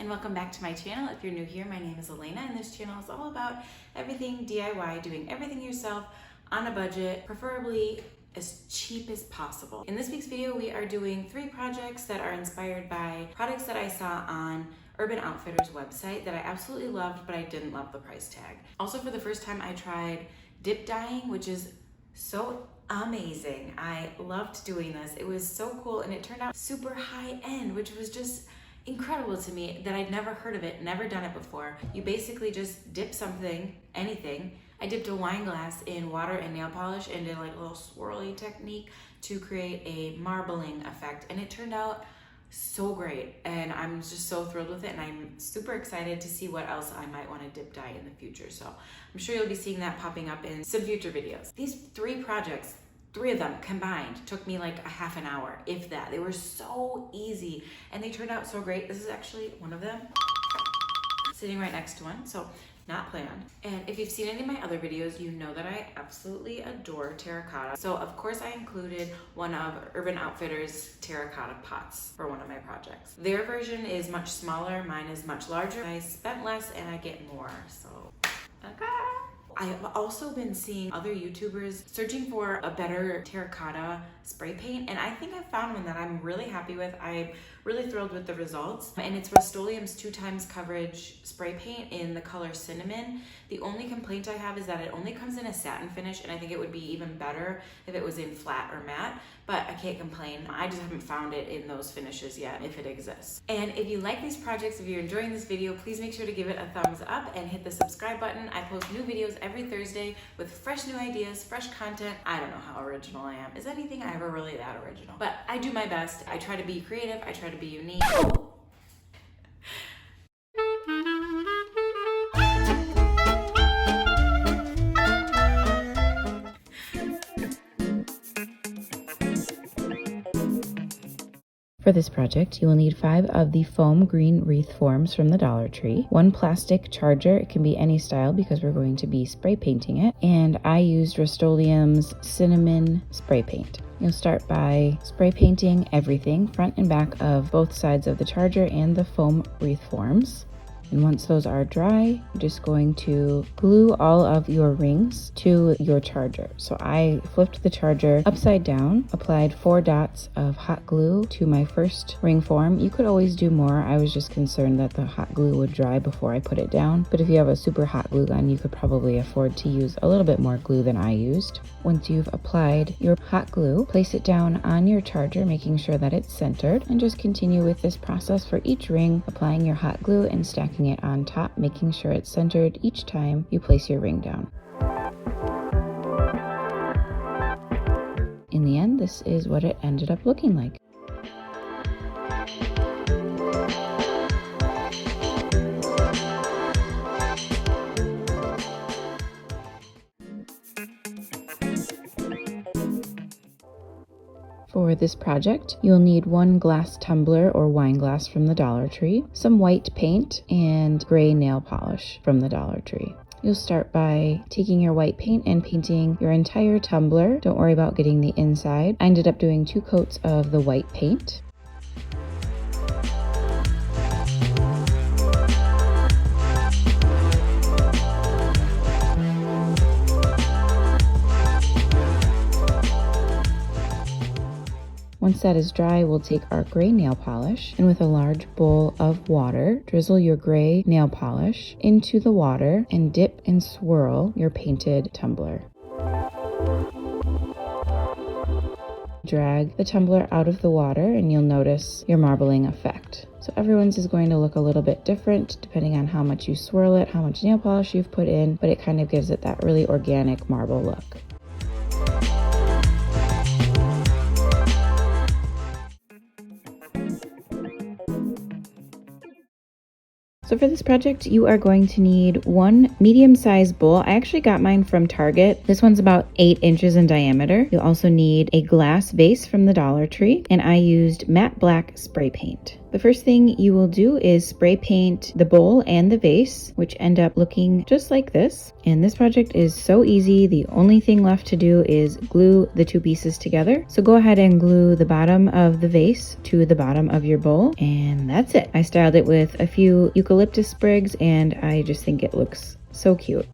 and welcome back to my channel. If you're new here, my name is Elena and this channel is all about everything DIY, doing everything yourself on a budget, preferably as cheap as possible. In this week's video, we are doing 3 projects that are inspired by products that I saw on Urban Outfitters website that I absolutely loved, but I didn't love the price tag. Also, for the first time, I tried dip dyeing, which is so amazing. I loved doing this. It was so cool and it turned out super high end, which was just incredible to me that I'd never heard of it, never done it before. You basically just dip something, anything. I dipped a wine glass in water and nail polish and did like a little swirly technique to create a marbling effect, and it turned out so great, and I'm just so thrilled with it, and I'm super excited to see what else I might want to dip dye in the future. So I'm sure you'll be seeing that popping up in some future videos. These 3 projects, 3 of them combined, took me like a half an hour, if that. They were so easy and they turned out so great. This is actually one of them sitting right next to one, so not planned. And if you've seen any of my other videos, you know that I absolutely adore terracotta. So of course I included one of Urban Outfitters terracotta pots for one of my projects. Their version is much smaller, mine is much larger. I spent less and I get more, so okay. I have also been seeing other YouTubers searching for a better terracotta spray paint, and I think I found one that I'm really happy with. I'm really thrilled with the results, and it's Rust-Oleum's 2x coverage spray paint in the color cinnamon. The only complaint I have is that it only comes in a satin finish, and I think it would be even better if it was in flat or matte, but I can't complain. I just haven't found it in those finishes yet, if it exists. And if you like these projects, if you're enjoying this video, please make sure to give it a thumbs up and hit the subscribe button. I post new videos every Thursday with fresh new ideas, fresh content. I don't know how original I am. Is anything ever really that original? But I do my best. I try to be creative. I try to be unique. For this project, you will need 5 of the foam green wreath forms from the Dollar Tree, 1 plastic charger, it can be any style because we're going to be spray painting it, and I used Rust-Oleum's cinnamon spray paint. You'll start by spray painting everything, front and back of both sides of the charger and the foam wreath forms. And once those are dry, you're just going to glue all of your rings to your charger. So I flipped the charger upside down, applied 4 dots of hot glue to my first ring form. You could always do more. I was just concerned that the hot glue would dry before I put it down. But if you have a super hot glue gun, you could probably afford to use a little bit more glue than I used. Once you've applied your hot glue, place it down on your charger, making sure that it's centered, and just continue with this process for each ring, applying your hot glue and stacking it on top, making sure it's centered each time you place your ring down. In the end, this is what it ended up looking like. For this project, you'll need 1 glass tumbler or wine glass from the Dollar Tree, some white paint, and gray nail polish from the Dollar Tree. You'll start by taking your white paint and painting your entire tumbler. Don't worry about getting the inside. I ended up doing 2 coats of the white paint. Once that is dry, we'll take our gray nail polish, and with a large bowl of water, drizzle your gray nail polish into the water and dip and swirl your painted tumbler. Drag the tumbler out of the water and you'll notice your marbling effect. So everyone's is going to look a little bit different depending on how much you swirl it, how much nail polish you've put in, but it kind of gives it that really organic marble look. So for this project, you are going to need one medium-sized bowl. I actually got mine from Target. This one's about 8 inches in diameter. You'll also need a glass vase from the Dollar Tree, and I used matte black spray paint. The first thing you will do is spray paint the bowl and the vase, which end up looking just like this. And this project is so easy. The only thing left to do is glue the 2 pieces together. So go ahead and glue the bottom of the vase to the bottom of your bowl, and that's it. I styled it with a few eucalyptus sprigs, and I just think it looks so cute.